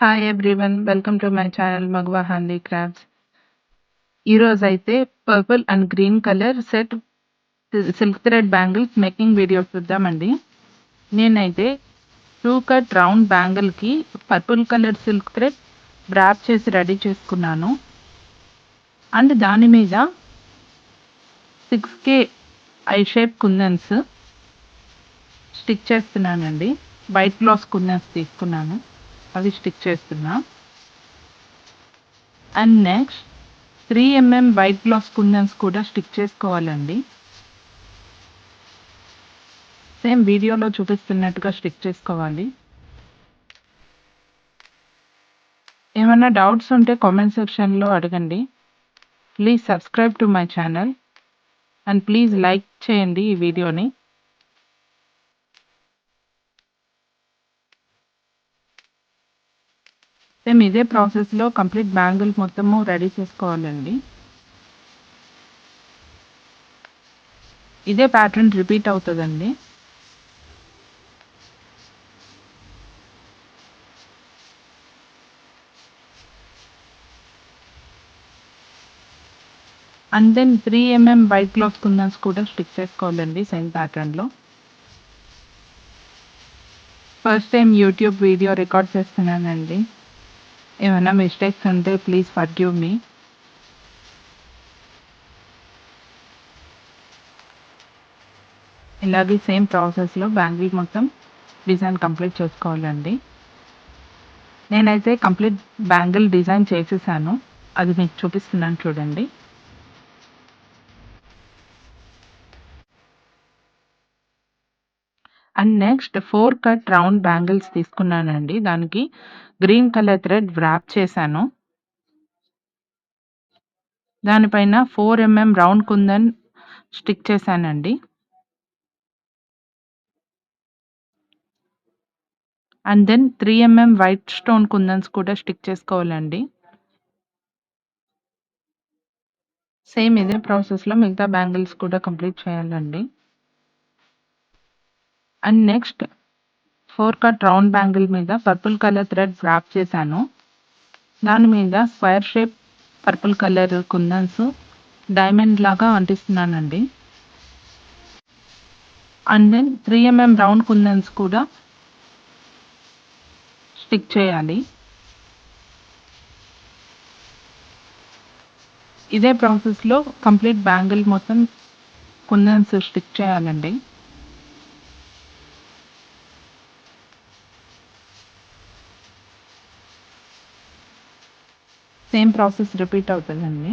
Hi everyone. Welcome to my channel Magava handicrafts. ఈరోజైతే purple and green colour set silk thread bangles making video చూద్దామండి. నేనైతే 2 cut round బ్యాంగిల్కి purple colour silk thread wrap చేసి ready చేసుకున్నాను. And దాని మీద 6K eye shape kundans stick చేస్తున్నానండి. White glass kundans తీసుకున్నాను, అవి స్టిక్ చేస్తున్నా. And next 3mm white glass kundans కూడా స్టిక్ చేసుకోవాలండి. సేమ్ వీడియోలో చూపిస్తున్నట్టుగా స్టిక్ చేసుకోవాలి. ఏమైనా డౌట్స్ ఉంటే కామెంట్ సెక్షన్లో అడగండి. Please subscribe to my channel and please like చేయండి ఈ వీడియోని. సేమ్ ఇదే ప్రాసెస్లో కంప్లీట్ బ్యాంగిల్ మొత్తము రెడీ చేసుకోవాలండి. ఇదే ప్యాటర్న్ రిపీట్ అవుతుందండి. And then 3mm white glass kundans కూడా స్టిక్ చేసుకోవాలండి సేమ్ ప్యాటర్న్లో. First time YouTube video record చేస్తున్నానండి. ఏమైనా మిస్టేక్స్ ఉంటే ప్లీజ్ ఫర్గివ్ మీ. ఇలాగే సేమ్ ప్రాసెస్లో బ్యాంగిల్ మొత్తం డిజైన్ కంప్లీట్ చేసుకోవాలండి. నేనైతే కంప్లీట్ బ్యాంగిల్ డిజైన్ చేసేసాను, అది మీకు చూపిస్తున్నాను చూడండి. And next 4 cut round bangles తీసుకున్నానండి. దానికి గ్రీన్ కలర్ థ్రెడ్ వ్రాప్ చేశాను. దానిపైన 4mm రౌండ్ కుందన్ స్టిక్ చేశానండి. And then 3mm white stone kundans కూడా స్టిక్ చేసుకోవాలండి. సేమ్ ఇదే ప్రాసెస్లో మిగతా బ్యాంగిల్స్ కూడా కంప్లీట్ చేయాలండి. And next 4 cut round bangle మీద పర్పుల్ కలర్ థ్రెడ్ వ్రాప్ చేశాను. దాని మీద స్క్వేర్ షేప్ పర్పుల్ కలర్ కుందన్స్ డైమండ్ లాగా అంటిస్తున్నానండి. అండ్ దెన్ 3mm రౌండ్ కుందన్స్ కూడా స్టిక్ చేయాలి. ఇదే ప్రాసెస్లో కంప్లీట్ బ్యాంగిల్ మొత్తం కుందన్స్ స్టిక్ చేయాలండి. సేమ్ ప్రాసెస్ రిపీట్ అవుతుందండి.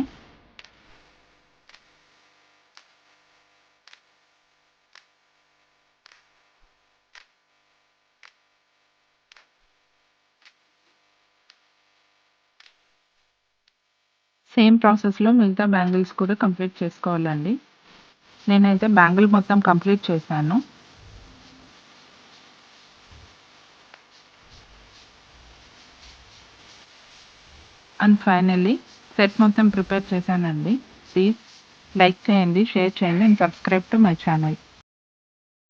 సేమ్ ప్రాసెస్లో మిగతా బ్యాంగిల్స్ కూడా కంప్లీట్ చేసుకోవాలండి. నేనైతే బ్యాంగిల్ మొత్తం కంప్లీట్ చేశాను. అండ్ ఫైనల్లీ సెట్ మొత్తం ప్రిపేర్ చేశానండి. ప్లీజ్ లైక్ చేయండి, షేర్ చేయండి and subscribe to my channel.